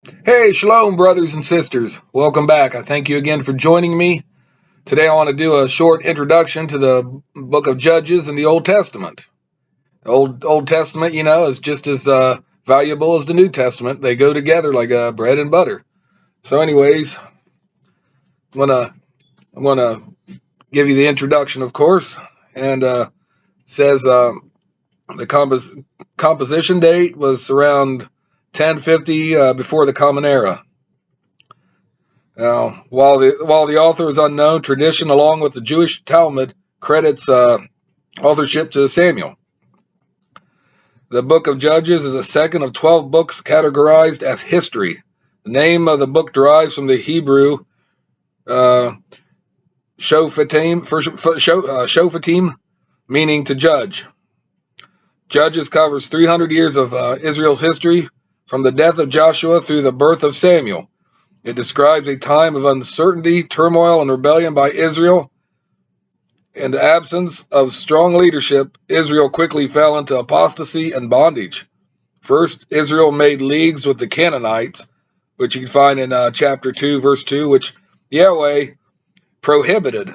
Hey, shalom, brothers and sisters. Welcome back. I thank you again for joining me. Today I want to do a short introduction to the book of Judges in the Old Testament. The Old Testament, is just as valuable as the New Testament. They go together like bread and butter. So, anyways, I'm gonna give you the introduction, of course, and it says the composition date was around 1050 before the Common Era. Now, while the author is unknown, tradition, along with the Jewish Talmud, credits authorship to Samuel. The book of Judges is the second of 12 books categorized as history. The name of the book derives from the Hebrew Shofetim, meaning to judge. Judges covers 300 years of Israel's history, from the death of Joshua through the birth of Samuel. It describes a time of uncertainty, turmoil, and rebellion by Israel. In the absence of strong leadership, Israel quickly fell into apostasy and bondage. First, Israel made leagues with the Canaanites, which you can find in chapter 2, verse 2, which Yahweh prohibited.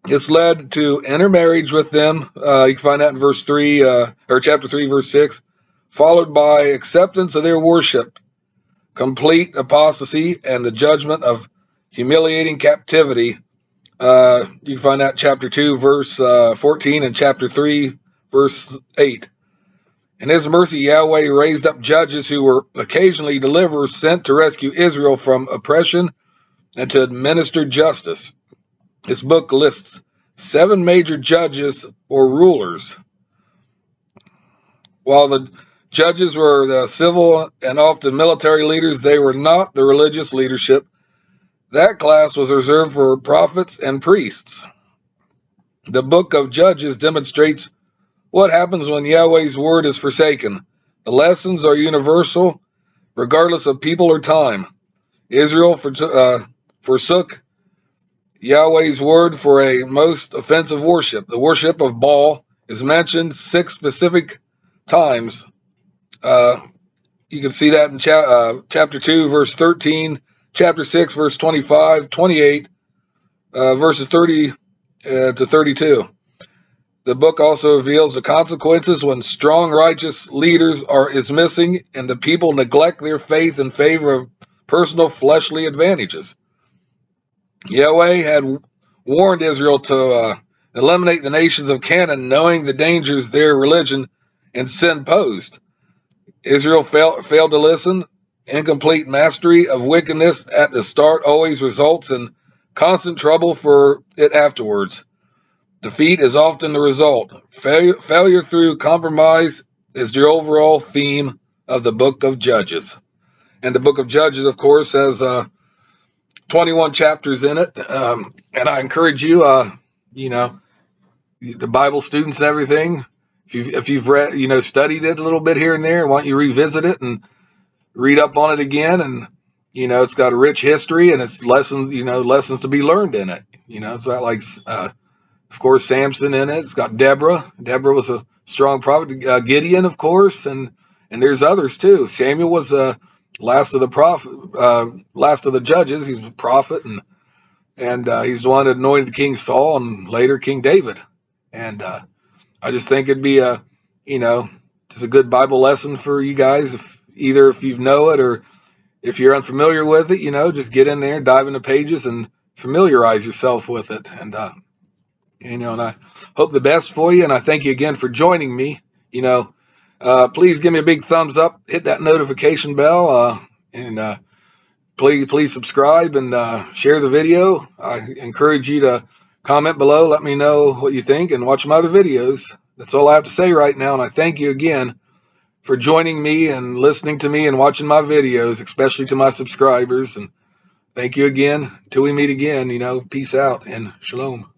This led to intermarriage with them. You can find that in verse 3, or chapter 3, verse 6, followed by acceptance of their worship, complete apostasy, and the judgment of humiliating captivity. You can find that chapter 2, verse 14, and chapter 3, verse 8. In his mercy, Yahweh raised up judges who were occasionally deliverers sent to rescue Israel from oppression and to administer justice. This book lists 7 major judges or rulers. While the judges were the civil and often military leaders, they were not the religious leadership. That class was reserved for prophets and priests. The book of Judges demonstrates what happens when Yahweh's word is forsaken. The lessons are universal, regardless of people or time. Israel forsook Yahweh's word for a most offensive worship. The worship of Baal is mentioned 6 specific times. You can see that in chapter 2, verse 13, chapter 6, verse 25, 28, verses 30 to 32. The book also reveals the consequences when strong, righteous leaders is missing and the people neglect their faith in favor of personal fleshly advantages. Yahweh had warned Israel to eliminate the nations of Canaan, knowing the dangers their religion and sin posed. Israel failed to listen. Incomplete mastery of wickedness at the start always results in constant trouble for it afterwards. Defeat is often the result. Failure through compromise is the overall theme of the book of Judges. And the book of Judges, of course, has 21 chapters in it. And I encourage you, the Bible students and everything, if you've read, studied it a little bit here and there, why don't you revisit it and read up on it again? And, it's got a rich history and it's lessons to be learned in it. It's not like, of course, Samson in it. It's got Deborah. Deborah was a strong prophet. Gideon, of course, and there's others too. Samuel was last of the judges. He's a prophet, and he's the one that anointed King Saul and later King David. And I just think it'd be just a good Bible lesson for you guys. If you know it or if you're unfamiliar with it, just get in there, dive into pages, and familiarize yourself with it. And I hope the best for you. And I thank you again for joining me. Please give me a big thumbs up, hit that notification bell, and please subscribe and share the video. I encourage you to comment below, let me know what you think, and watch my other videos. That's all I have to say right now, and I thank you again for joining me and listening to me and watching my videos, especially to my subscribers. And thank you again. Till we meet again, peace out and shalom.